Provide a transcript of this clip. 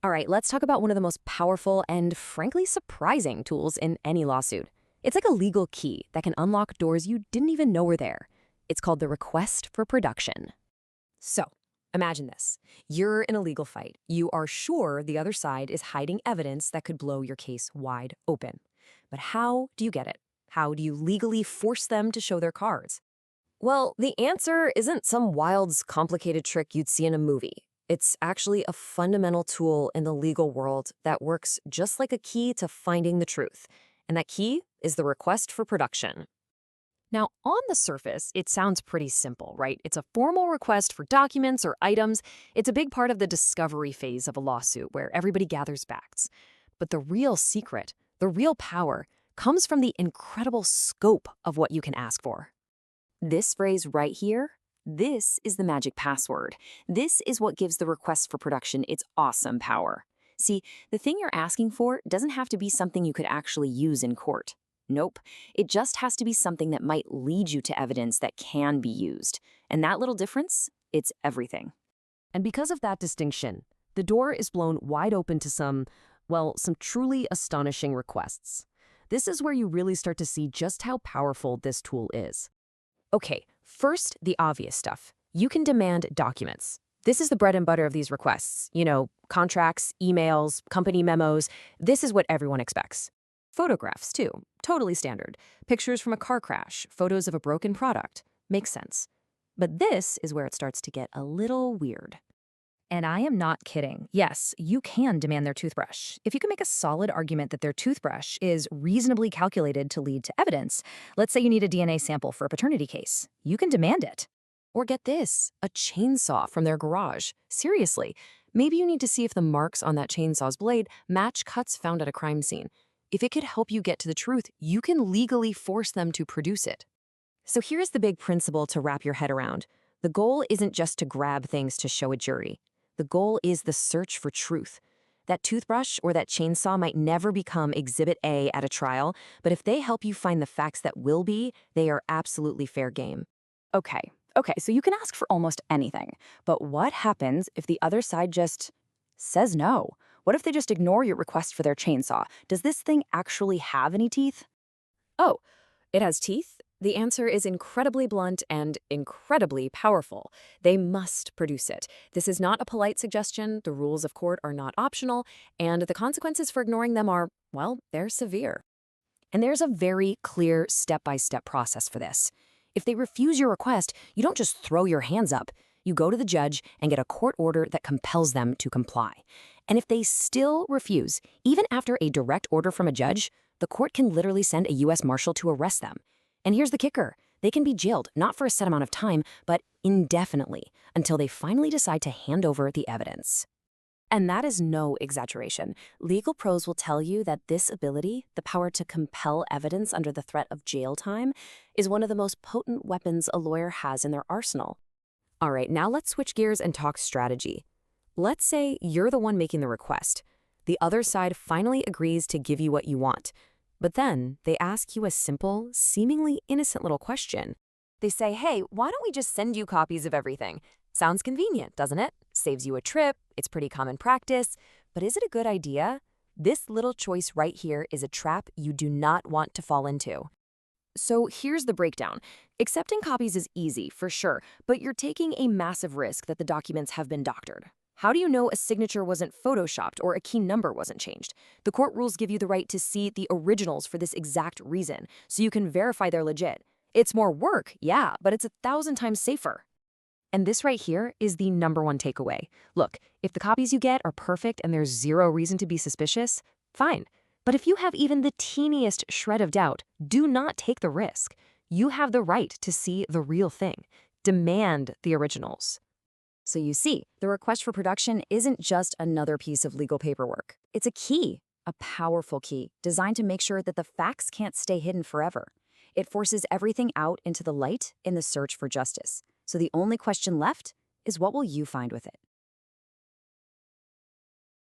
All right, let's talk about one of the most powerful and frankly surprising tools in any lawsuit. It's like a legal key that can unlock doors you didn't even know were there. It's called the request for production. So, imagine this. You're in a legal fight. You are sure the other side is hiding evidence that could blow your case wide open. But how do you get it? How do you legally force them to show their cards? Well, the answer isn't some wild, complicated trick you'd see in a movie. It's actually a fundamental tool in the legal world that works just like a key to finding the truth. And that key is the request for production. Now, on the surface, it sounds pretty simple, right? It's a formal request for documents or items. It's a big part of the discovery phase of a lawsuit where everybody gathers facts. But the real secret, the real power, comes from the incredible scope of what you can ask for. This phrase right here, this is the magic password. This is what gives the request for production its awesome power. See, the thing you're asking for doesn't have to be something you could actually use in court. Nope, it just has to be something that might lead you to evidence that can be used. And that little difference, it's everything. And because of that distinction, the door is blown wide open to some truly astonishing requests. This is where you really start to see just how powerful this tool is. Okay, first, the obvious stuff. You can demand documents. This is the bread and butter of these requests. Contracts, emails, company memos. This is what everyone expects. Photographs, too. Totally standard. Pictures from a car crash, photos of a broken product. Makes sense. But this is where it starts to get a little weird. And I am not kidding. Yes, you can demand their toothbrush. If you can make a solid argument that their toothbrush is reasonably calculated to lead to evidence, let's say you need a DNA sample for a paternity case, you can demand it. Or get this, a chainsaw from their garage. Seriously, maybe you need to see if the marks on that chainsaw's blade match cuts found at a crime scene. If it could help you get to the truth, you can legally force them to produce it. So here's the big principle to wrap your head around. The goal isn't just to grab things to show a jury. The goal is the search for truth. That toothbrush or that chainsaw might never become Exhibit A at a trial, but if they help you find the facts that will be, they are absolutely fair game. Okay, so you can ask for almost anything, but what happens if the other side just says no? What if they just ignore your request for their chainsaw? Does this thing actually have any teeth? Oh, it has teeth? The answer is incredibly blunt and incredibly powerful. They must produce it. This is not a polite suggestion, the rules of court are not optional, and the consequences for ignoring them are, they're severe. And there's a very clear step-by-step process for this. If they refuse your request, you don't just throw your hands up. You go to the judge and get a court order that compels them to comply. And if they still refuse, even after a direct order from a judge, the court can literally send a U.S. Marshal to arrest them. And here's the kicker. They can be jailed, not for a set amount of time, but indefinitely, until they finally decide to hand over the evidence. And that is no exaggeration. Legal pros will tell you that this ability, the power to compel evidence under the threat of jail time, is one of the most potent weapons a lawyer has in their arsenal. All right, now let's switch gears and talk strategy. Let's say you're the one making the request. The other side finally agrees to give you what you want. But then they ask you a simple, seemingly innocent little question. They say, hey, why don't we just send you copies of everything? Sounds convenient, doesn't it? Saves you a trip, it's pretty common practice. But is it a good idea? This little choice right here is a trap you do not want to fall into. So here's the breakdown. Accepting copies is easy, for sure, but you're taking a massive risk that the documents have been doctored. How do you know a signature wasn't photoshopped or a key number wasn't changed? The court rules give you the right to see the originals for this exact reason, so you can verify they're legit. It's more work, yeah, but it's 1,000 times safer. And this right here is the #1 takeaway. Look, if the copies you get are perfect and there's zero reason to be suspicious, fine. But if you have even the teeniest shred of doubt, do not take the risk. You have the right to see the real thing. Demand the originals. So you see, the request for production isn't just another piece of legal paperwork. It's a key, a powerful key, designed to make sure that the facts can't stay hidden forever. It forces everything out into the light in the search for justice. So the only question left is, what will you find with it?